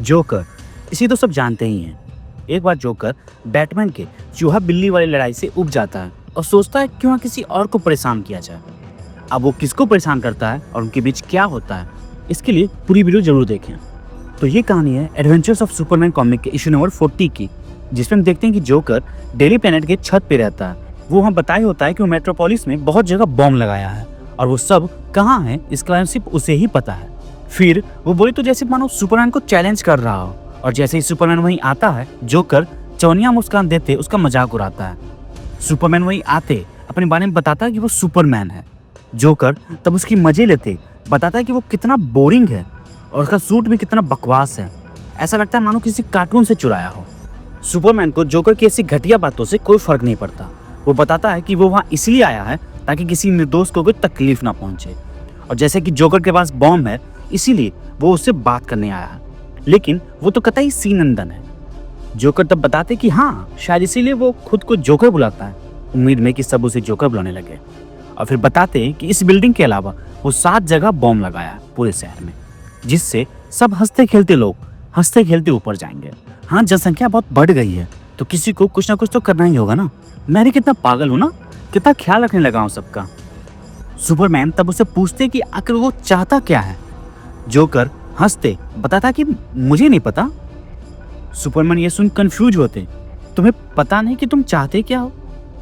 Joker, इसी तो सब जानते ही हैं। एक बार जोकर बैटमैन के चूहा बिल्ली वाली लड़ाई से उब जाता है और सोचता है क्यों ना किसी और को परेशान किया जाए। अब वो किसको परेशान करता है और उनके बीच क्या होता है, इसके लिए पूरी वीडियो जरूर देखें। तो ये कहानी है एडवेंचर्स ऑफ सुपरमैन कॉमिक के इशू नंबर 40 की, जिसमें हम देखते हैं कि जोकर डेली प्लेनेट के छत पे रहता है। वो वहाँ बताया होता है कि वो मेट्रोपोलिस में बहुत जगह बॉम्ब लगाया है और वो सब कहाँ है इसका बारे में सिर्फ उसे ही पता है। फिर वो बोली तो जैसे मानो सुपरमैन को चैलेंज कर रहा हो, और जैसे ही सुपरमैन वहीं आता है जोकर चौनिया मुस्कान देते उसका मजाक उड़ाता है। सुपरमैन वहीं आते अपने बारे में बताता है कि वो सुपरमैन है। जोकर तब उसकी मजे लेते बताता है कि वो कितना बोरिंग है और उसका सूट भी कितना बकवास है, ऐसा लगता है मानो किसी कार्टून से चुराया हो। सुपरमैन को जोकर की ऐसी घटिया बातों से कोई फर्क नहीं पड़ता। वो बताता है कि वो वहाँ इसलिए आया है ताकि किसी निर्दोष को कोई तकलीफ ना पहुंचे, और जैसे कि जोकर के पास बॉम्ब है इसीलिए वो उससे बात करने आया है। लेकिन वो तो कतई सीनंदन है। जोकर तब बताते कि हाँ, शायद इसीलिए वो खुद को जोकर बुलाता है, उम्मीद में कि सब उसे जोकर बुलाने लगे। और फिर बताते कि इस बिल्डिंग के अलावा वो 7 जगह बॉम्ब लगाया पूरे शहर में, जिससे सब हंसते खेलते लोग हंसते खेलते ऊपर जाएंगे। हाँ, जनसंख्या बहुत बढ़ गई है तो किसी को कुछ ना कुछ तो करना ही होगा ना। मैं भी कितना पागल हूँ ना, कितना ख्याल रखने लगा हूँ सबका। सुपरमैन तब उसे पूछते कि आखिर वो चाहता क्या है। जोकर हंसते बताता कि मुझे नहीं पता। सुपरमैन ये सुन कंफ्यूज होते, तुम्हें पता नहीं कि तुम चाहते क्या हो।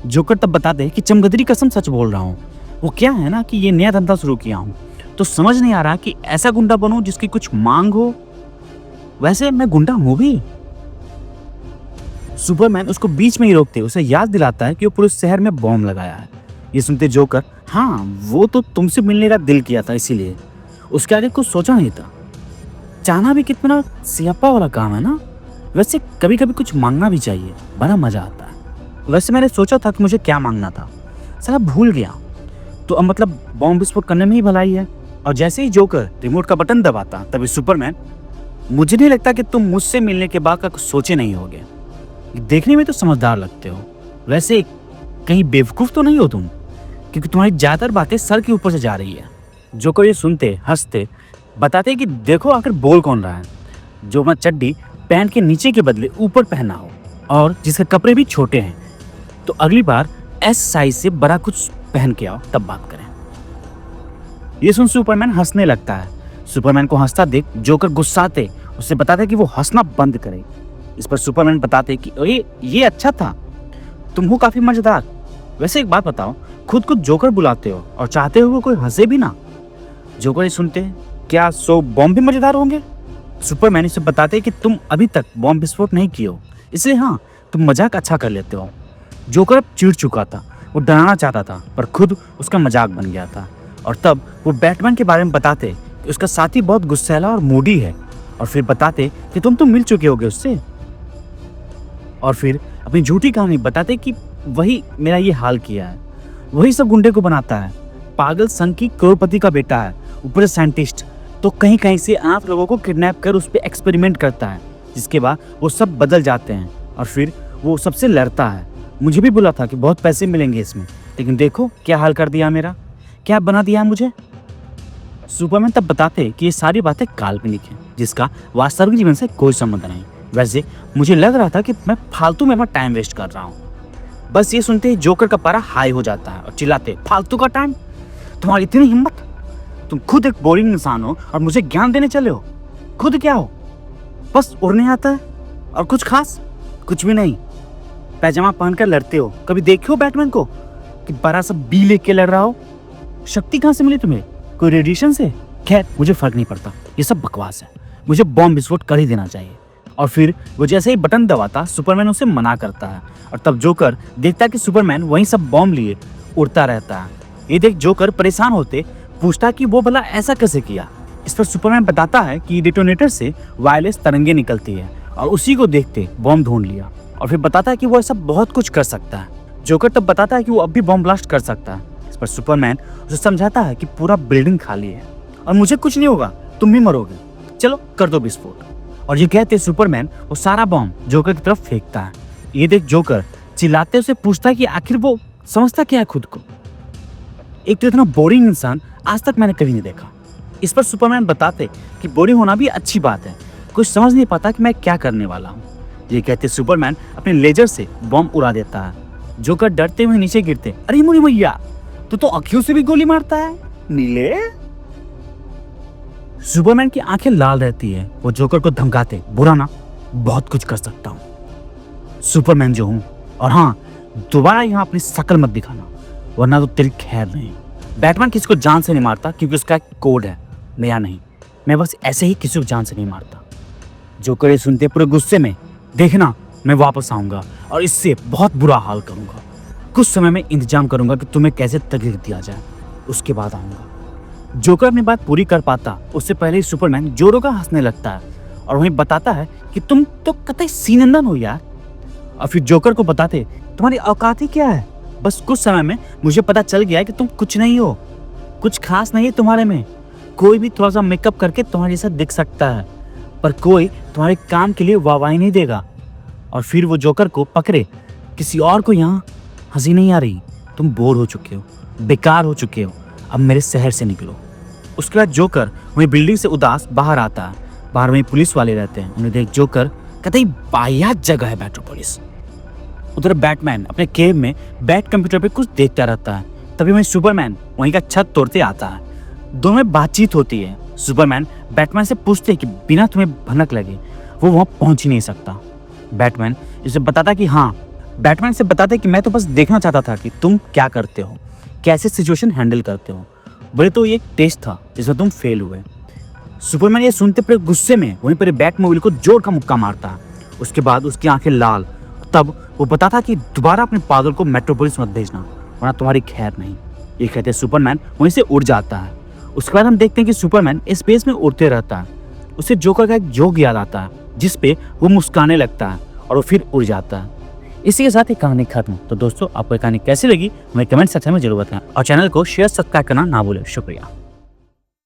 जोकर तब बताते कि चमगदरी कसम सच बोल रहा हूँ, वो क्या है ना कि ये नया धंधा शुरू किया हूँ तो समझ नहीं आ रहा कि ऐसा गुंडा बनूं जिसकी कुछ मांग हो। वैसे मैं गुंडा हूँ भी। सुपरमैन उसको बीच में ही रोकते उसे याद दिलाता है कि वो पूरे शहर में बॉम्ब लगाया है। ये सुनते जोकर, हाँ वो तो तुमसे मिलने का दिल किया था इसीलिए, उसके आगे कुछ सोचा नहीं था। चाहना भी कितना सियापा वाला काम है ना। वैसे कभी कभी कुछ मांगना भी चाहिए, बड़ा मजा आता है। वैसे मैंने सोचा था कि मुझे क्या मांगना था, साला भूल गया। तो अब मतलब बॉम्ब विस्फोट करने में ही भलाई है। और जैसे ही जोकर रिमोट का बटन दबाता तभी सुपरमैन, मुझे नहीं लगता कि तुम मुझसे मिलने के बाद का कुछ सोचे नहीं होगे, देखने में तो समझदार लगते हो। वैसे कहीं बेवकूफ तो नहीं हो तुम, क्योंकि तुम्हारी ज्यादातर बातें सर के ऊपर से जा रही है। जोकर ये सुनते हंसते बताते कि देखो आखिर बोल कौन रहा है, जो अपना चड्डी पैंट के नीचे के बदले ऊपर पहना हो और जिसके कपड़े भी छोटे हैं, तो अगली बार एस साइज से बड़ा कुछ पहन के आओ तब बात करें। ये सुन सुपरमैन हंसने लगता है। सुपरमैन को हंसता देख जोकर गुस्साते उससे बताते कि वो हंसना बंद करे। इस पर सुपरमैन बताते कि ये अच्छा था, तुम हो काफी मजेदार। वैसे एक बात बताओ, खुद को जोकर बुलाते हो और चाहते हो कोई हंसे भी ना। जोकर ये सुनते, क्या सो बॉम्ब भी मजेदार होंगे। सुपरमैन इसे बताते कि तुम अभी तक बॉम्ब विस्फोट नहीं किए हो, इसलिए हाँ तुम मजाक अच्छा कर लेते हो। जोकर अब चिढ़ चुका था, वो डराना चाहता था पर खुद उसका मजाक बन गया था। और तब वो बैटमैन के बारे में बताते कि उसका साथी बहुत गुस्सैला और मूडी है, और फिर बताते कि तुम तो मिल चुके होगे उससे, और फिर अपनी झूठी कहानी बताते कि वही मेरा ये हाल किया है, वही सब गुंडे को बनाता है। पागल संघ की करोड़पति का बेटा है, ऊपर से साइंटिस्ट, तो कहीं कहीं से आप लोगों को किडनैप कर उस पर एक्सपेरिमेंट करता है, जिसके बाद वो सब बदल जाते हैं और फिर वो सबसे लड़ता है। मुझे भी बोला था कि बहुत पैसे मिलेंगे इसमें, लेकिन देखो क्या हाल कर दिया मेरा, क्या बना दिया मुझे। सुपरमैन तब बताते कि ये सारी बातें काल्पनिक हैं, जिसका वास्तविक जीवन से कोई संबंध नहीं। वैसे मुझे लग रहा था कि मैं फालतू में अपना टाइम वेस्ट कर रहा हूँ। बस ये सुनते ही जोकर का पारा हाई हो जाता है और चिल्लाते, फालतू का टाइम, तुम्हारी इतनी हिम्मत, तुम खुद एक बोरिंग इंसान हो और मुझे ज्ञान देने चले हो। खुद क्या हो, बस उड़ने आता है और कुछ खास कुछ भी नहीं। पैजामा पहनकर लड़ते हो, कभी देखे हो बैटमैन को कि बड़ा सा बी लेके लड़ रहा हो। शक्ति कहाँ से मिली तुम्हें, कोई रेडिएशन से? खैर मुझे फर्क नहीं पड़ता, ये सब बकवास है, मुझे बॉम्ब विस्फोट कर ही देना चाहिए। और फिर वो जैसे ही बटन दबाता सुपरमैन उसे मना करता है, और तब जोकर देखता है कि सुपरमैन वहीं सब बॉम्ब लिए उड़ता रहता है। ये देख जोकर परेशान होते पूछता कि वो भला ऐसा कैसे किया। इस पर सुपरमैन बताता है कि डिटोनेटर से वायरलेस तरंगे निकलती है और उसी को देखते बॉम्ब ढूंढ लिया, और फिर बताता है कि वो ऐसा बहुत कुछ कर सकता है। जोकर तब बताता है कि वो अब भी बॉम्ब ब्लास्ट कर सकता है। इस पर सुपरमैन उसे समझाता है कि पूरा बिल्डिंग खाली है और मुझे कुछ नहीं होगा, तुम भी मरोगे, चलो कर दो विस्फोट। और ये कहते सुपरमैन वो सारा बॉम्ब जोकर की तरफ फेंकता है। ये देख जोकर चिल्लाते उसे पूछता है कि आखिर वो समझता क्या है खुद को। एक तो इतना बोरिंग इंसान आज तक मैंने कभी नहीं देखा। इस पर सुपरमैन बताते कि बोरिंग होना भी अच्छी बात है, कुछ समझ नहीं पाता कि मैं क्या करने वाला हूँ। ये कहते सुपरमैन अपने लेजर से बॉम्ब उड़ा देता है। जोकर डरते हुए नीचे गिरते। अरे मुनी भैया, तू तो आंखों से भी गोली मारता है नीले। सुपरमैन की आंखें लाल रहती है। वो जोकर को धमकाते, बुरा ना, बहुत कुछ कर सकता हूँ, सुपरमैन जो हूँ। और हाँ, दोबारा यहाँ अपनी शक्ल मत दिखाना, वरना तो तेरी खैर नहीं। बैटमैन किसी को जान से नहीं मारता क्योंकि उसका एक कोड है, मेरा नहीं। मैं बस ऐसे ही किसी को जान से नहीं मारता। जोकर ये सुनते पूरे गुस्से में, देखना मैं वापस आऊंगा और इससे बहुत बुरा हाल करूंगा। कुछ समय में इंतजाम करूंगा कि तुम्हें कैसे तकलीफ दिया जाए, उसके बाद आऊंगा। जोकर अपनी बात पूरी कर पाता उससे पहले ही सुपरमैन जोरों का हंसने लगता है और वहीं बताता है कि तुम तो कतई सीनंदन हो यार। और फिर जोकर को बताते, तुम्हारी औकात ही क्या है। बस कुछ समय में मुझे पता चल गया है कि तुम कुछ नहीं हो, कुछ खास नहीं है तुम्हारे में। कोई भी थोड़ा सा मेकअप करके तुम्हारे जैसा दिख सकता है, पर कोई तुम्हारे काम के लिए वाहवाही नहीं देगा। और फिर वो जोकर को पकड़े, किसी और को यहाँ हंसी नहीं आ रही, तुम बोर हो चुके हो, बेकार हो चुके हो, अब मेरे शहर से निकलो। उसके बाद जोकर वही बिल्डिंग से उदास बाहर आता है। बाहर वहीं पुलिस वाले रहते हैं। उन्हें देख जोकर कतई वाहियात जगह है मेट्रोपोलिस। उधर बैटमैन अपने केव में बैट कंप्यूटर पे कुछ देखता रहता है। तभी वहीं सुपरमैन वहीं का छत तोड़ते आता है। दोनों में बातचीत होती है। सुपरमैन बैटमैन से पूछते हैं कि बिना तुम्हें भनक लगे वो वहां पहुंच ही नहीं सकता। बैटमैन इसे बताता कि हाँ, बैटमैन से बताते कि मैं तो बस देखना चाहता था कि तुम क्या करते हो, कैसे सिचुएशन हैंडल करते हो। बोले तो ये एक टेस्ट था जिसमें तुम फेल हुए। सुपरमैन ये सुनते पर गुस्से में वहीं पर बैटमोबाइल को जोर का मुक्का मारता है। उसके बाद उसकी आंखें लाल। तब वो बताता कि दोबारा अपने पागल को मेट्रोपोलिस मत भेजना, वरना तुम्हारी खैर नहीं। ये कहते सुपरमैन वहीं से उड़ जाता है। उसके बाद हम देखते हैं कि सुपरमैन स्पेस में उड़ते रहता है। उसे जोकर का एक जोक याद आता है जिस पे वो मुस्कुराने लगता है और वो फिर उड़ जाता है। इसी के साथ ही कहानी खत्म। तो दोस्तों, आपको ये कहानी कैसी लगी हमें कमेंट सेक्शन में जरूर बताएं और चैनल को शेयर सब्सक्राइब करना ना भूलें। शुक्रिया।